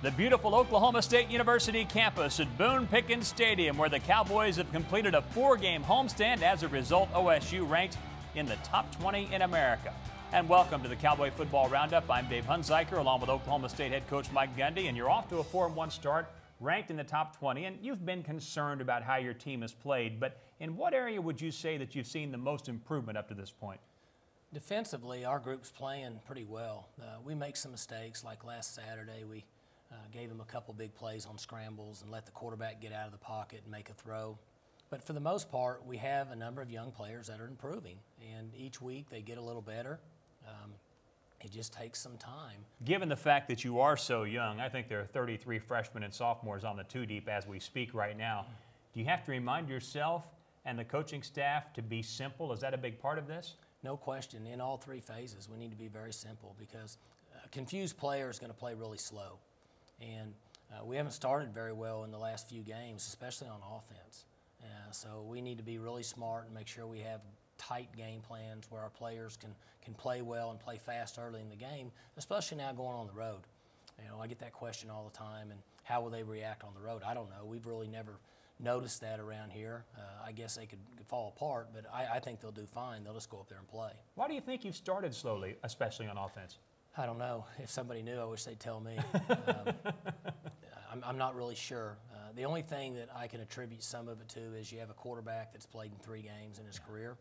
The beautiful Oklahoma State University campus at Boone Pickens Stadium, where the Cowboys have completed a 4-game homestand. As a result, OSU ranked in the top 20 in America. And welcome to the Cowboy Football Roundup. I'm Dave Hunziker, along with Oklahoma State head coach Mike Gundy, and you're off to a 4-1 start, ranked in the top 20. And you've been concerned about how your team has played, but in what area would you say that you've seen the most improvement up to this point? Defensively, our group's playing pretty well. We make some mistakes, like last Saturday. We gave them a couple big plays on scrambles and let the quarterback get out of the pocket and make a throw. But for the most part, we have a number of young players that are improving, and each week they get a little better. It just takes some time. Given the fact that you are so young, I think there are 33 freshmen and sophomores on the two deep as we speak right now. Do you have to remind yourself and the coaching staff to be simple? Is that a big part of this? No question. In all three phases, we need to be very simple, because a confused player is going to play really slow. And we haven't started very well in the last few games, especially on offense. So we need to be really smart and make sure we have tight game plans where our players can play well and play fast early in the game, especially now going on the road. You know, I get that question all the time, and how will they react on the road? I don't know. We've really never noticed that around here. I guess they could fall apart, but I think they'll do fine. They'll just go up there and play. Why do you think you've started slowly, especially on offense? I don't know. If somebody knew, I wish they'd tell me. I'm not really sure. The only thing that I can attribute some of it to is you have a quarterback that's played in 3 games in his career.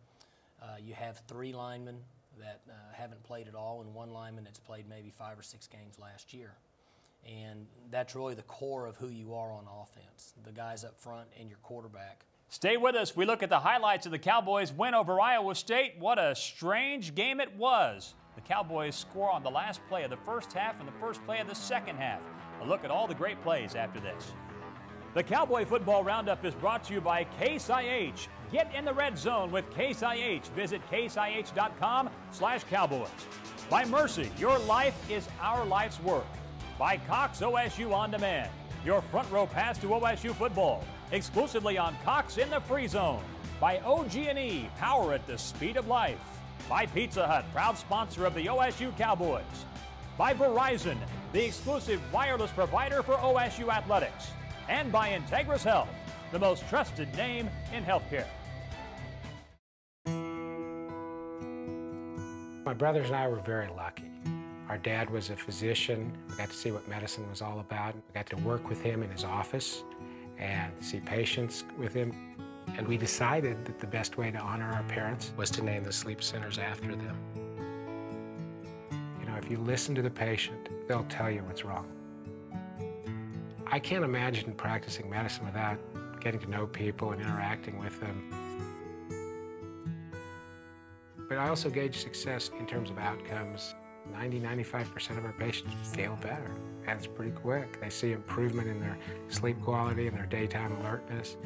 You have 3 linemen that haven't played at all, and 1 lineman that's played maybe 5 or 6 games last year. And that's really the core of who you are on offense, the guys up front and your quarterback. Stay with us. We look at the highlights of the Cowboys' win over Iowa State. What a strange game it was. The Cowboys score on the last play of the first half and the first play of the second half. A look at all the great plays after this. The Cowboy Football Roundup is brought to you by Case IH. Get in the red zone with Case IH. Visit caseih.com/Cowboys. By Mercy, your life is our life's work. By Cox OSU On Demand, your front row pass to OSU football, exclusively on Cox in the Free Zone. By OG&E, power at the speed of life. By Pizza Hut, proud sponsor of the OSU Cowboys. By Verizon, the exclusive wireless provider for OSU athletics. And by Integris Health, the most trusted name in healthcare. My brothers and I were very lucky. Our dad was a physician. We got to see what medicine was all about. We got to work with him in his office and see patients with him. And we decided that the best way to honor our parents was to name the sleep centers after them. You know, if you listen to the patient, they'll tell you what's wrong. I can't imagine practicing medicine without getting to know people and interacting with them. But I also gauge success in terms of outcomes. 90–95% of our patients feel better, and it's pretty quick. They see improvement in their sleep quality and their daytime alertness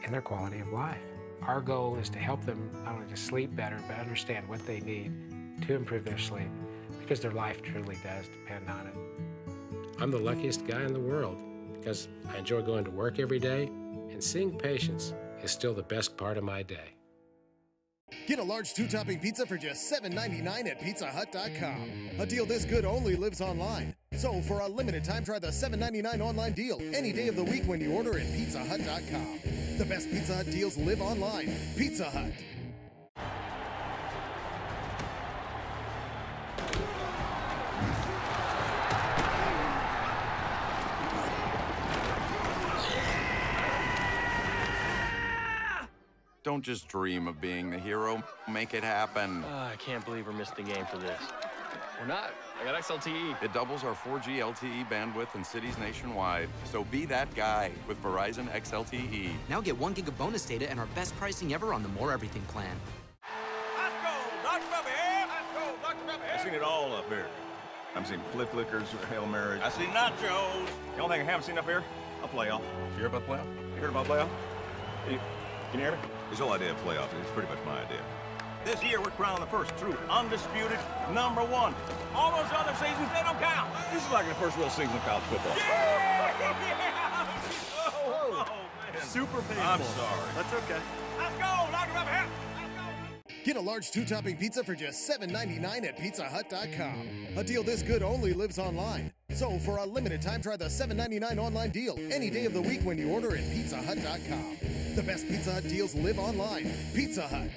and their quality of life. Our goal is to help them not only to sleep better, but understand what they need to improve their sleep, because their life truly does depend on it. I'm the luckiest guy in the world because I enjoy going to work every day, and seeing patients is still the best part of my day. Get a large 2-topping pizza for just $7.99 at PizzaHut.com. A deal this good only lives online. So for a limited time, try the $7.99 online deal any day of the week when you order at PizzaHut.com. The best Pizza Hut deals live online. Pizza Hut. Don't just dream of being the hero. Make it happen. I can't believe we're missing the game for this. We're not. I got XLTE. It doubles our 4G LTE bandwidth in cities nationwide. So be that guy with Verizon XLTE. Now get 1 gig of bonus data and our best pricing ever on the More Everything plan. Let's go, Dr. Bubblehead. Let's go, Dr. Bubblehead. I've seen it all up here. I've seen flip flickers, Hail Marys. I see nachos. The only thing I haven't seen up here, a playoff. You hear about playoff? You heard about playoff? Can you hear me? This whole idea of playoffs is pretty much my idea. This year, we're crowning the first true, undisputed #1. All those other seasons, they don't count. This is like the first real season of college football. Yeah! Oh, man. Super painful. I'm sorry. That's okay. Let's go, Dr. Bubblehead. Let's go. Get a large 2-topping pizza for just $7.99 at PizzaHut.com. A deal this good only lives online. So for a limited time, try the $7.99 online deal any day of the week when you order at PizzaHut.com. The best Pizza Hut deals live online. Pizza Hut.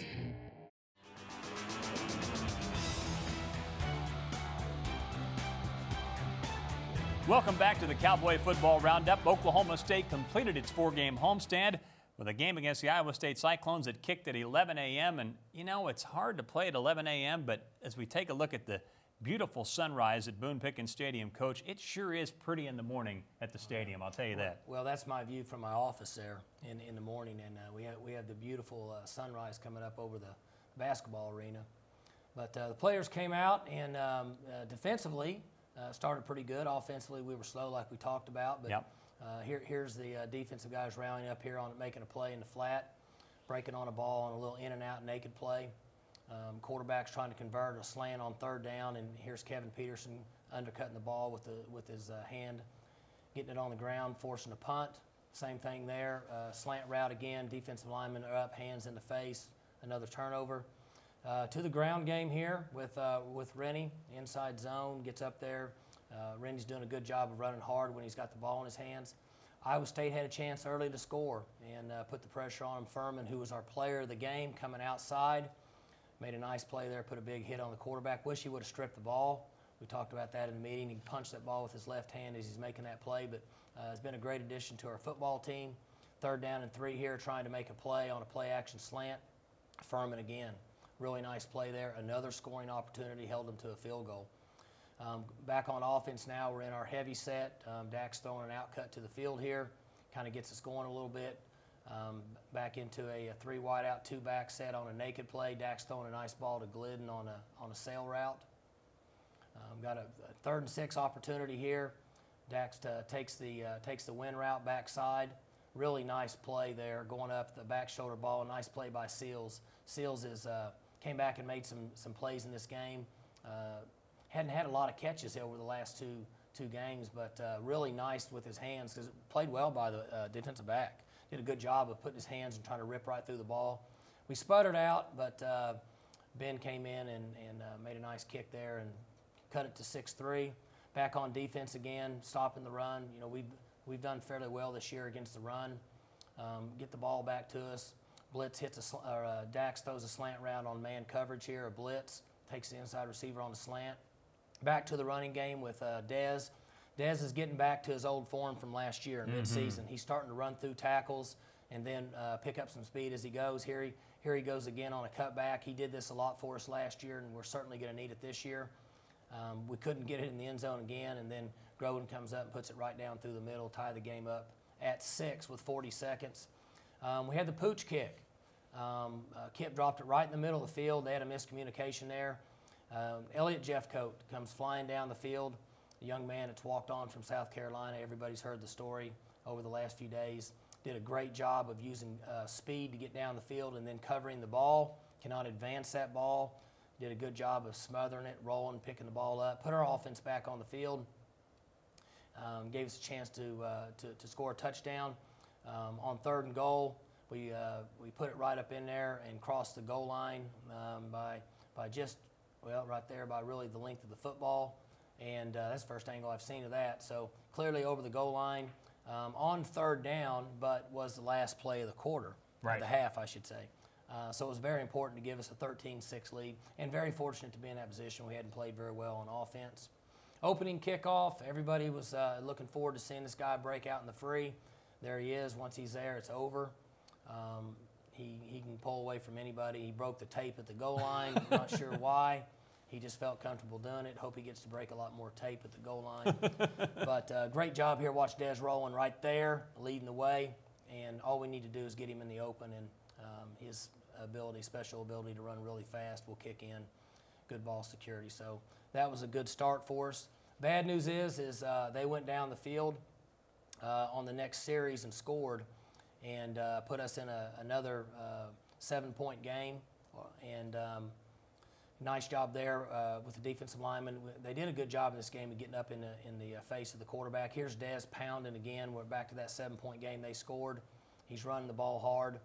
Welcome back to the Cowboy Football Roundup. Oklahoma State completed its 4-game homestand with a game against the Iowa State Cyclones that kicked at 11 a.m. And, you know, it's hard to play at 11 a.m., but as we take a look at the beautiful sunrise at Boone Pickens Stadium, Coach, it sure is pretty in the morning at the stadium, I'll tell you that. Well, that's my view from my office there in the morning, and we have the beautiful sunrise coming up over the basketball arena. But the players came out and defensively started pretty good. Offensively, we were slow like we talked about, but here's the defensive guys rallying up here on making a play in the flat, breaking on a ball on a little in and out naked play. Quarterback's trying to convert a slant on 3rd down, and here's Kevin Peterson undercutting the ball with his hand, getting it on the ground, forcing a punt. Same thing there. Slant route again. Defensive linemen are up, hands in the face. Another turnover. To the ground game here with Rece, inside zone, gets up there. Rennie's doing a good job of running hard when he's got the ball in his hands. Iowa State had a chance early to score and put the pressure on him. Furman, who was our player of the game, coming outside, made a nice play there, put a big hit on the quarterback. Wish he would have stripped the ball. We talked about that in the meeting. He punched that ball with his left hand as he's making that play, but it's been a great addition to our football team. 3rd down and 3 here, trying to make a play on a play-action slant. Furman again. Really nice play there. Another scoring opportunity, held them to a field goal. Back on offense now, we're in our heavy set. Dak's throwing an out cut to the field here. Kind of gets us going a little bit. Back into a 3 wide out, 2 back set on a naked play. Dak's throwing a nice ball to Glidden on a sail route. Got a 3rd and 6 opportunity here. Dax takes the win route backside. Really nice play there, going up the back shoulder ball. Nice play by Seals. Seals came back and made some plays in this game. Hadn't had a lot of catches over the last two games, but really nice with his hands because it played well by the defensive back. Did a good job of putting his hands and trying to rip right through the ball. We sputtered out, but Ben came in and made a nice kick there and cut it to 6-3. Back on defense again, stopping the run. You know, we've done fairly well this year against the run. Get the ball back to us. Blitz hits Dax throws a slant route on man coverage here. A blitz takes the inside receiver on the slant. Back to the running game with Dez. Dez is getting back to his old form from last year in midseason. He's starting to run through tackles and then pick up some speed as he goes. Here he goes again on a cutback. He did this a lot for us last year, and we're certainly going to need it this year. We couldn't get it in the end zone again, and then Groden comes up and puts it right down through the middle, tie the game up at 6 with 40 seconds. We had the pooch kick. Kip dropped it right in the middle of the field. They had a miscommunication there. Elliott Jeffcoat comes flying down the field. A young man that's walked on from South Carolina. Everybody's heard the story over the last few days. Did a great job of using speed to get down the field and then covering the ball. Cannot advance that ball. Did a good job of smothering it, rolling, picking the ball up. Put our offense back on the field. Gave us a chance to score a touchdown. On 3rd and goal, we put it right up in there and crossed the goal line by just, well, right there by really the length of the football. And that's the first angle I've seen of that. So clearly over the goal line on 3rd down, but was the last play of the quarter, of the half, I should say. So it was very important to give us a 13-6 lead, and very fortunate to be in that position. We hadn't played very well on offense. Opening kickoff, everybody was looking forward to seeing this guy break out in the free. There he is. Once he's there, it's over. He can pull away from anybody. He broke the tape at the goal line. Not sure why. He just felt comfortable doing it. Hope he gets to break a lot more tape at the goal line. But great job here. Watch Dez rolling right there, leading the way. And all we need to do is get him in the open, and his special ability to run really fast will kick in. Good ball security. So that was a good start for us. Bad news is they went down the field on the next series and scored and put us in another 7-point game. And nice job there with the defensive lineman. They did a good job in this game of getting up in the face of the quarterback. Here's Dez pounding again. We're back to that 7-point game they scored. He's running the ball hard.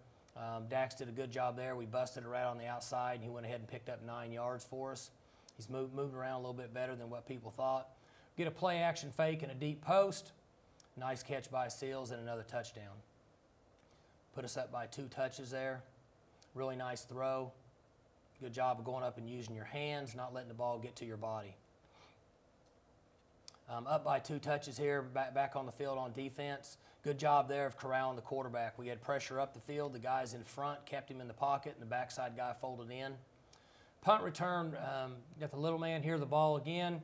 Dax did a good job there. We busted it right on the outside, and he went ahead and picked up 9 yards for us. He's moved around a little bit better than what people thought. Get a play action fake and a deep post. Nice catch by Seals and another touchdown. Put us up by 2 touches there. Really nice throw. Good job of going up and using your hands, not letting the ball get to your body. Up by 2 touches here, back on the field on defense. Good job there of corralling the quarterback. We had pressure up the field. The guys in front kept him in the pocket, and the backside guy folded in. Punt return, got the little man here, the ball again.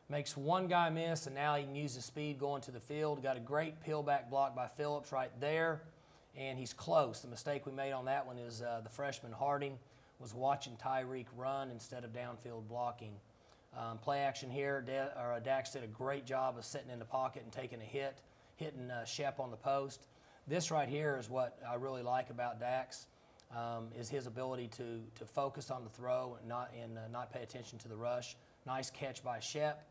Makes one guy miss, and now he can use his speed going to the field. Got a great peel back block by Phillips right there, and he's close. The mistake we made on that one is the freshman Harding was watching Tyreek run instead of downfield blocking. Play action here, Dax did a great job of sitting in the pocket and taking a hit, hitting Shep on the post. This right here is what I really like about Dax, is his ability to focus on the throw and not pay attention to the rush. Nice catch by Shep.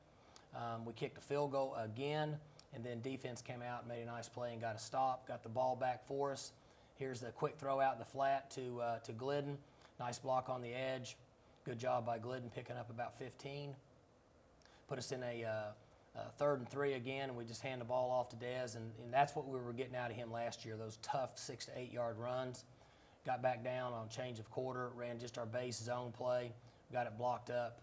We kicked a field goal again, and then defense came out and made a nice play and got a stop, got the ball back for us. Here's the quick throw out in the flat to Glidden. Nice block on the edge. Good job by Glidden picking up about 15. Put us in a 3rd and 3 again, and we just hand the ball off to Dez, and that's what we were getting out of him last year, those tough 6 to 8 yard runs. Got back down on change of quarter, ran just our base zone play, got it blocked up,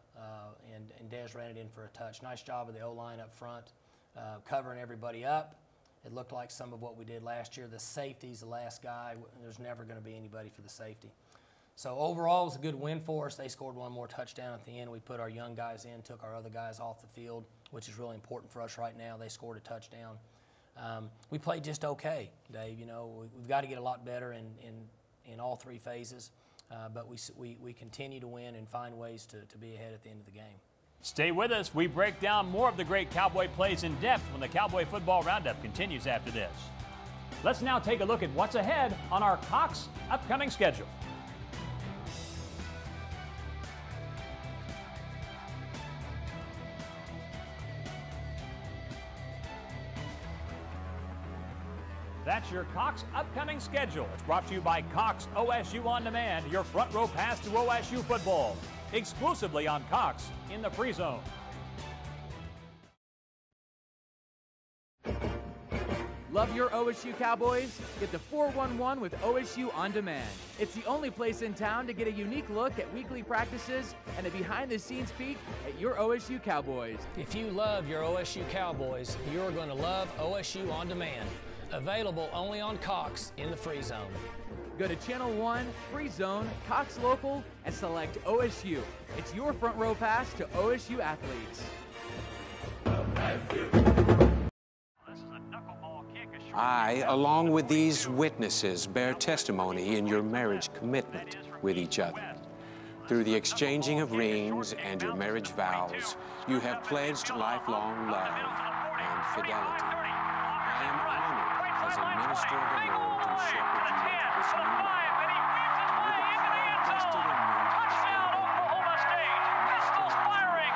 and Dez ran it in for a touch. Nice job of the O-line up front, covering everybody up. It looked like some of what we did last year. The safety's the last guy. There's never going to be anybody for the safety. So overall, it was a good win for us. They scored one more touchdown at the end. We put our young guys in, took our other guys off the field, which is really important for us right now. They scored a touchdown. We played just okay, Dave. You know, we've got to get a lot better in all 3 phases, but we continue to win and find ways to be ahead at the end of the game. Stay with us. We break down more of the great Cowboy plays in depth when the Cowboy Football Roundup continues after this. Let's now take a look at what's ahead on our Cox upcoming schedule. That's your Cox upcoming schedule. It's brought to you by Cox OSU On Demand, your front row pass to OSU football. Exclusively on Cox in the free zone. Love your OSU Cowboys? Get the 411 with OSU On Demand. It's the only place in town to get a unique look at weekly practices and a behind-the-scenes peek at your OSU Cowboys. If you love your OSU Cowboys, you're going to love OSU On Demand. Available only on Cox in the free zone. Go to Channel 1, Free Zone, Cox Local, and select OSU. It's your front row pass to OSU athletes. I, along with these witnesses, bear testimony in your marriage commitment with each other. Through the exchanging of rings and your marriage vows, you have pledged lifelong love and fidelity. I am honored as a minister of the Lord to shepherd you into this new life. And with the power vested in me by the state of Oklahoma State, pistols firing.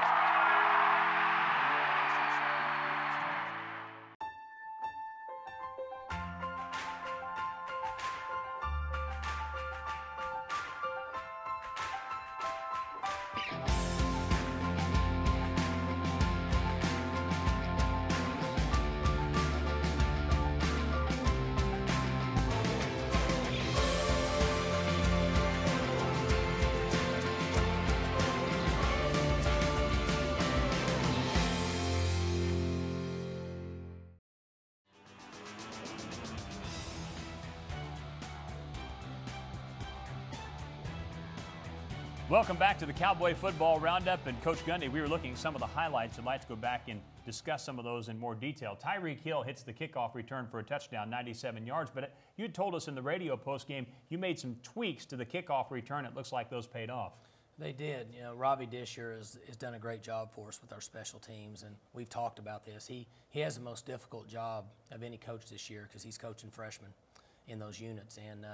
Welcome back to the Cowboy Football Roundup. And Coach Gundy, we were looking at some of the highlights. I'd like to go back and discuss some of those in more detail. Tyreek Hill hits the kickoff return for a touchdown, 97 yards. But you told us in the radio postgame you made some tweaks to the kickoff return. It looks like those paid off. They did. You know, Robbie Disher has done a great job for us with our special teams, and we've talked about this. He has the most difficult job of any coach this year because he's coaching freshmen in those units. And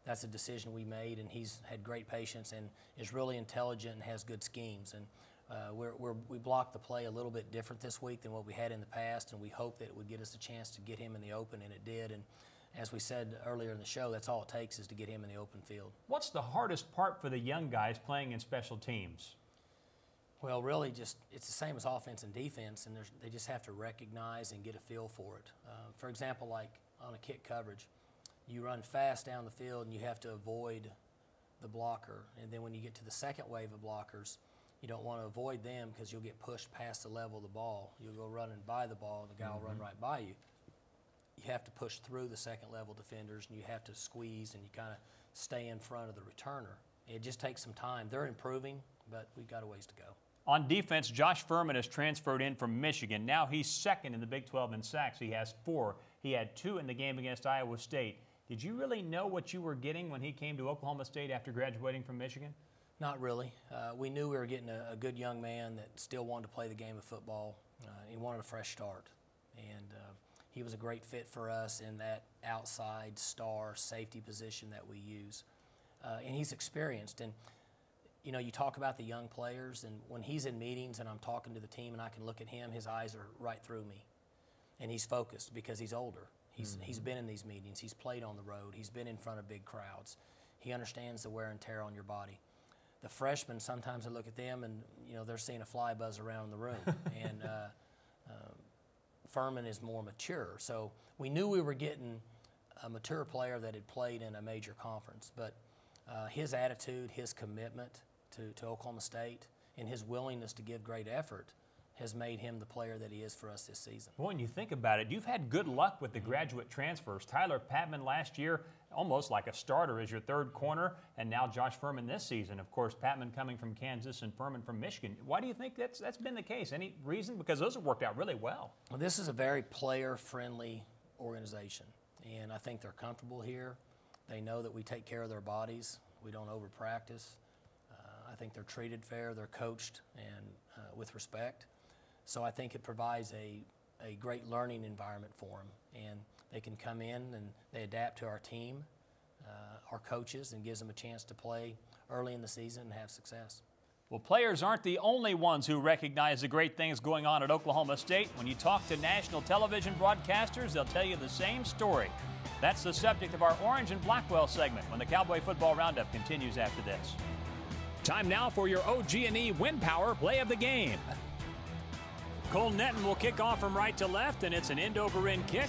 that's a decision we made, and he's had great patience and is really intelligent and has good schemes. And we blocked the play a little bit different this week than what we had in the past, and we hoped that it would get us a chance to get him in the open, and it did. as we said earlier in the show, that's all it takes is to get him in the open field. What's the hardest part for the young guys playing in special teams? Well, really just it's the same as offense and defense, and they just have to recognize and get a feel for it. For example, like on a kick coverage, you run fast down the field and you have to avoid the blocker. And then when you get to the second wave of blockers, you don't want to avoid them because you'll get pushed past the level of the ball. You'll go running by the ball and the guy will run right by you. You have to push through the second level defenders and you have to squeeze and you kind of stay in front of the returner. It just takes some time. They're improving, but we've got a ways to go. On defense, Josh Furman has transferred in from Michigan. Now he's second in the Big 12 in sacks. He has 4. He had 2 in the game against Iowa State. Did you really know what you were getting when he came to Oklahoma State after graduating from Michigan? Not really. We knew we were getting a good young man that still wanted to play the game of football. He wanted a fresh start. And he was a great fit for us in that outside star safety position that we use. And he's experienced. And you know, you talk about the young players, and when he's in meetings and I'm talking to the team and I can look at him, his eyes are right through me. And he's focused because he's older. He's been in these meetings. He's played on the road. He's been in front of big crowds. He understands the wear and tear on your body. The freshmen, sometimes I look at them and, you know, they're seeing a fly buzz around the room. And Furman is more mature. So we knew we were getting a mature player that had played in a major conference. But his attitude, his commitment to Oklahoma State, and his willingness to give great effort has made him the player that he is for us this season. Well, when you think about it, you've had good luck with the graduate transfers. Tyler Patman last year, almost like a starter as your third corner, and now Josh Furman this season. Of course, Patman coming from Kansas and Furman from Michigan. Why do you think that's been the case? Any reason? Because those have worked out really well. Well, this is a very player-friendly organization, and I think they're comfortable here. They know that we take care of their bodies. We don't over-practice. I think they're treated fair. They're coached and with respect. So I think it provides a great learning environment for them. And they can come in and they adapt to our team, our coaches, and gives them a chance to play early in the season and have success. Well, players aren't the only ones who recognize the great things going on at Oklahoma State. When you talk to national television broadcasters, they'll tell you the same story. That's the subject of our Orange and Blackwell segment when the Cowboy Football Roundup continues after this. Time now for your OG&E Wind Power play of the game. Cole Netton will kick off from right to left, and it's an end-over-end kick.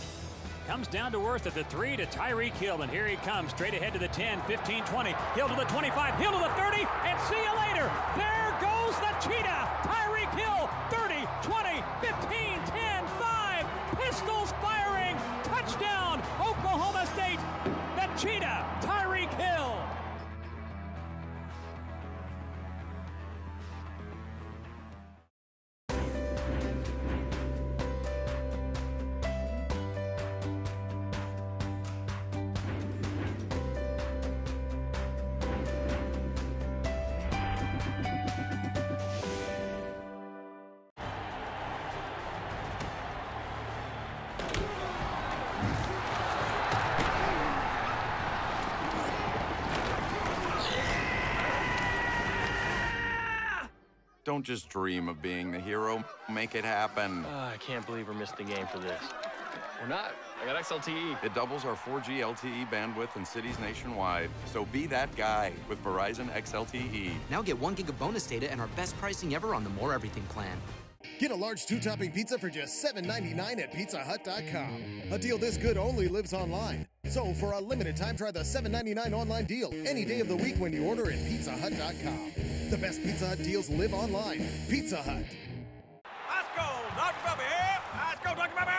Comes down to earth at the 3 to Tyreek Hill, and here he comes, straight ahead to the 10, 15, 20. Hill to the 25, Hill to the 30, and see you later. There goes the cheetah. Tyreek Hill, 30, 20, 15, 10, 5. Pistols firing. Touchdown, Oklahoma State. The cheetah, Tyreek Hill. Don't just dream of being the hero. Make it happen. I can't believe we're missing the game for this. We're not. I got XLTE. It doubles our 4G LTE bandwidth in cities nationwide. So be that guy with Verizon XLTE. Now get 1 gig of bonus data and our best pricing ever on the More Everything plan. Get a large 2-topping pizza for just $7.99 at PizzaHut.com. A deal this good only lives online. So for a limited time, try the $7.99 online deal any day of the week when you order at PizzaHut.com. The best Pizza Hut deals live online. Pizza Hut. Let's go, Dr. Bubby. Let's go, Dr. Bubby.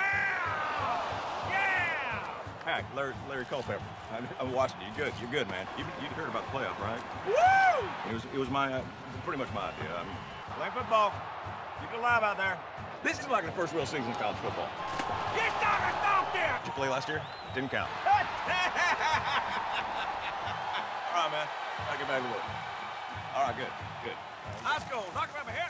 Yeah! Hi, Larry Culpepper. I'm watching you. You're good, man. You heard about the playoff, right? Woo! It was my, pretty much my idea. Play football. Keep it alive out there. This is like the first real season of college football. Get down and stop there! Did you play last year? Didn't count. All right, man. I'll get back to work. All right, good. Let's go, Dr. Bubby here.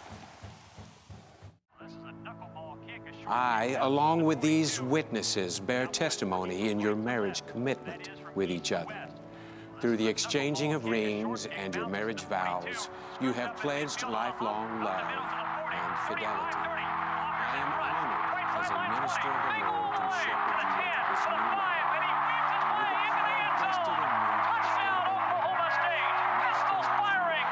This is a knuckleball kick. I, along with these witnesses, bear testimony in your marriage commitment with each other. Through the exchanging of rings and your marriage vows, you have pledged lifelong love and fidelity. I am honored as a minister of the Lord to shepherd you into this new life. Touchdown, Oklahoma State. Pistols firing.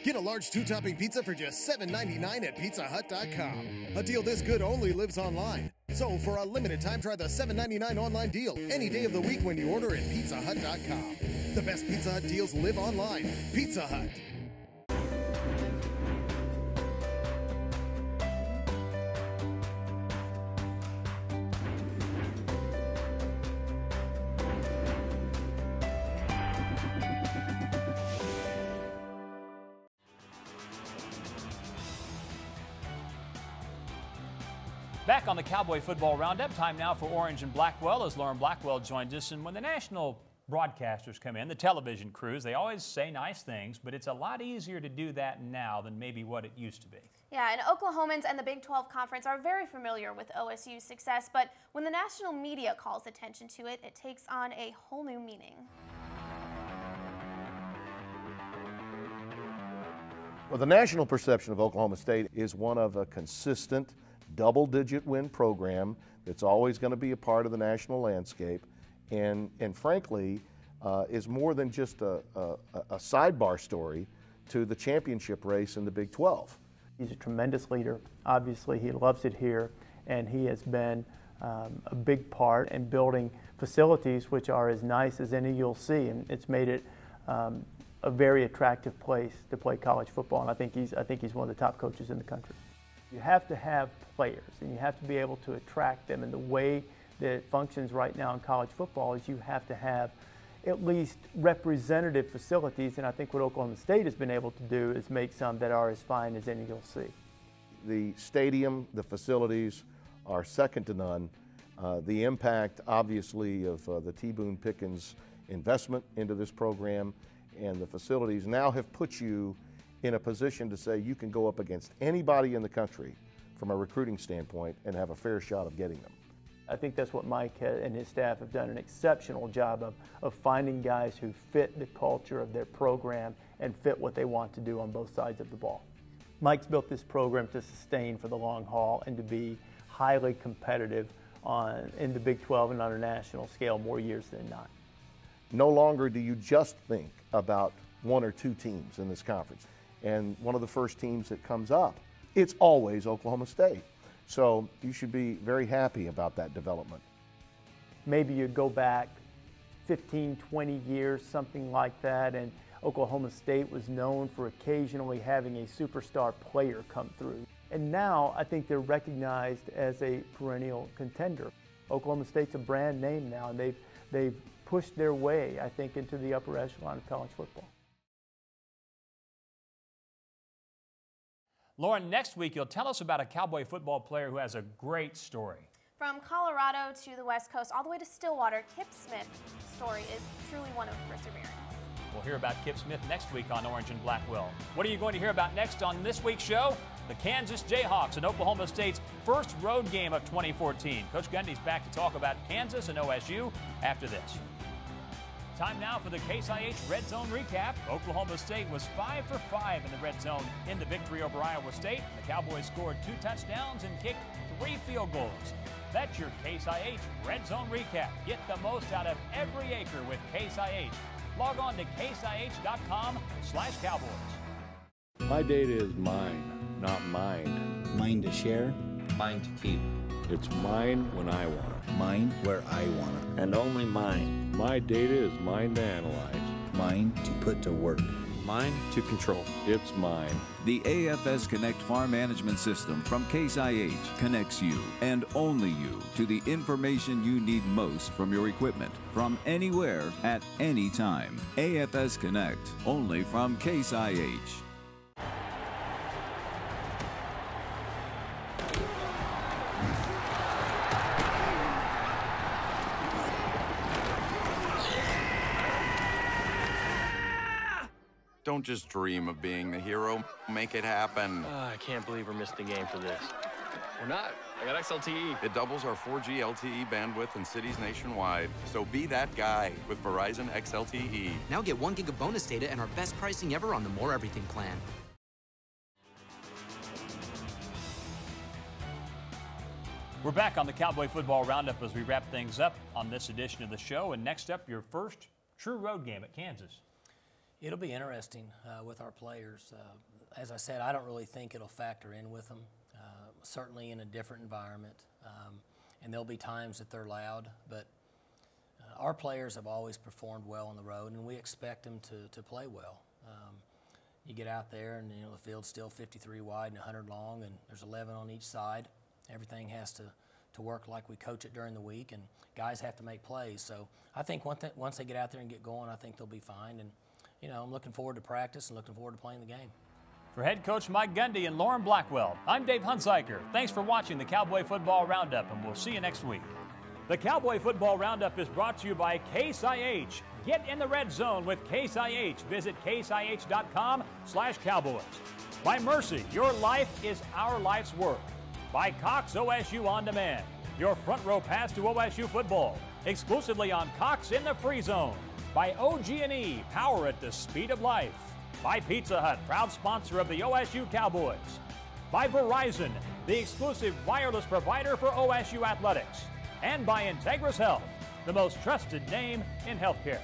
Get a large 2-topping pizza for just $7.99 at PizzaHut.com. A deal this good only lives online. So for a limited time, try the $7.99 online deal any day of the week when you order at PizzaHut.com. The best Pizza Hut deals live online. Pizza Hut. Back on the Cowboy Football Roundup, time now for Orange and Blackwell as Lauren Blackwell joins us. And when the national broadcasters come in, the television crews, they always say nice things, but it's a lot easier to do that now than maybe what it used to be. Yeah, and Oklahomans and the Big 12 Conference are very familiar with OSU's success, but when the national media calls attention to it, it takes on a whole new meaning. Well, the national perception of Oklahoma State is one of a consistent double-digit win program that's always going to be a part of the national landscape, and frankly, is more than just a sidebar story to the championship race in the Big 12. He's a tremendous leader. Obviously, he loves it here, and he has been a big part in building facilities which are as nice as any you'll see, and it's made it a very attractive place to play college football, and I think he's one of the top coaches in the country. You have to have players, and you have to be able to attract them, and the way that it functions right now in college football is you have to have at least representative facilities, and I think what Oklahoma State has been able to do is make some that are as fine as any you'll see. The stadium, the facilities are second to none. The impact, obviously, of the T. Boone Pickens investment into this program and the facilities now have put you in a position to say you can go up against anybody in the country from a recruiting standpoint and have a fair shot of getting them. I think that's what Mike and his staff have done an exceptional job of finding guys who fit the culture of their program and fit what they want to do on both sides of the ball. Mike's built this program to sustain for the long haul and to be highly competitive in the Big 12 and on a national scale more years than not. No longer do you just think about one or two teams in this conference. And one of the first teams that comes up, it's always Oklahoma State. So you should be very happy about that development. Maybe you go back 15, 20 years, something like that, and Oklahoma State was known for occasionally having a superstar player come through. And now I think they're recognized as a perennial contender. Oklahoma State's a brand name now, and they've pushed their way, I think, into the upper echelon of college football. Lauren, next week you'll tell us about a Cowboy football player who has a great story. From Colorado to the West Coast, all the way to Stillwater, Kip Smith's story is truly one of perseverance. We'll hear about Kip Smith next week on Orange and Blackwell. What are you going to hear about next on this week's show? The Kansas Jayhawks and Oklahoma State's first road game of 2014. Coach Gundy's back to talk about Kansas and OSU after this. Time now for the Case IH Red Zone recap. Oklahoma State was 5 for 5 in the red zone in the victory over Iowa State. The Cowboys scored 2 touchdowns and kicked 3 field goals. That's your Case IH Red Zone recap. Get the most out of every acre with Case IH. Log on to caseh.com/Cowboys. My data is mine, not mine. Mine to share, mine to keep. It's mine when I want it. Mine where I want it. And only mine. My data is mine to analyze. Mine to put to work. Mine to control. It's mine. The AFS Connect Farm Management System from Case IH connects you, and only you, to the information you need most from your equipment, from anywhere, at any time. AFS Connect, only from Case IH. Don't just dream of being the hero. Make it happen. I can't believe we're missing the game for this. We're not. I got XLTE. It doubles our 4G LTE bandwidth in cities nationwide. So be that guy with Verizon XLTE. Now get 1 gig of bonus data and our best pricing ever on the More Everything plan. We're back on the Cowboy Football Roundup as we wrap things up on this edition of the show. And next up, your first true road game at Kansas. It'll be interesting with our players. As I said, I don't really think it'll factor in with them, certainly in a different environment. And there'll be times that they're loud, but our players have always performed well on the road, and we expect them to play well. You get out there, and the field's still 53 wide and 100 long, and there's 11 on each side. Everything has to work like we coach it during the week, and guys have to make plays. So I think once they get out there and get going, I think they'll be fine. And I'm looking forward to practice and looking forward to playing the game. For head coach Mike Gundy and Lauren Blackwell, I'm Dave Hunziker. Thanks for watching the Cowboy Football Roundup, and we'll see you next week. The Cowboy Football Roundup is brought to you by Case IH. Get in the red zone with Case IH. Visit caseih.com/Cowboys. By Mercy, your life is our life's work. By Cox OSU On Demand, your front row pass to OSU football, exclusively on Cox in the Free Zone. By OG&E, power at the speed of life. By Pizza Hut, proud sponsor of the OSU Cowboys. By Verizon, the exclusive wireless provider for OSU athletics. And by Integris Health, the most trusted name in healthcare.